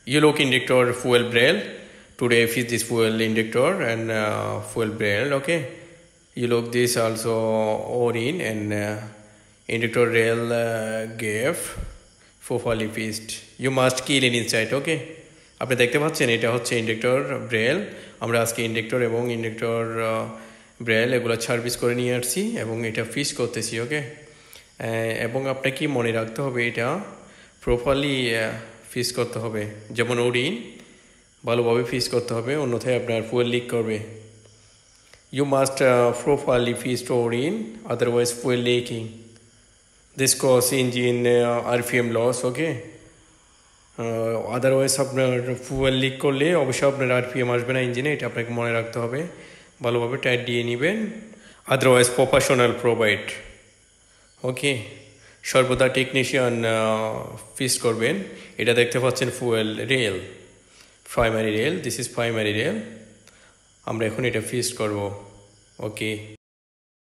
You look injector fuel barrel. Today fix this fuel injector and fuel barrel. Okay. You look this also O-ring and injector rail gave properly fixed. You must kill it inside. Okay. আপনি দেখতে পাচ্ছেন এটা হচ্ছে injector Braille. আমরা আজকে injector এবং injector Braille এগুলো service করে নিয়ে আসছি এবং এটা ফিক্স করতেছি। ওকে, এবং আপনাকে মনে রাখতে হবে এটা প্রপারলি ফিক্স করতে হবে, যেমন ওরিন ভালোভাবে ফিক্স করতে হবে, অন্যথায় আপনার ফুয়েল লিক করবে। You must properly fix O-ring, otherwise fuel leaking, this cause engine RPM loss. Okay, otherwise আপনার ফুয়েল লিক করলে অবশ্যই আপনার আরপিএম আসবে না ইঞ্জিনে, এটা আপনাকে মনে রাখতে হবে। ভালোভাবে টাইট দিয়ে নেবেন, আদারওয়াইজ প্রফেশনাল প্রোভাইড। ওকে, সর্বদা টেকনিশিয়ান ফিক্স করবেন। এটা দেখতে পাচ্ছেন fuel rail, primary rail, this is primary rail. আমরা এখন এটা ফিক্স করব। ওকে।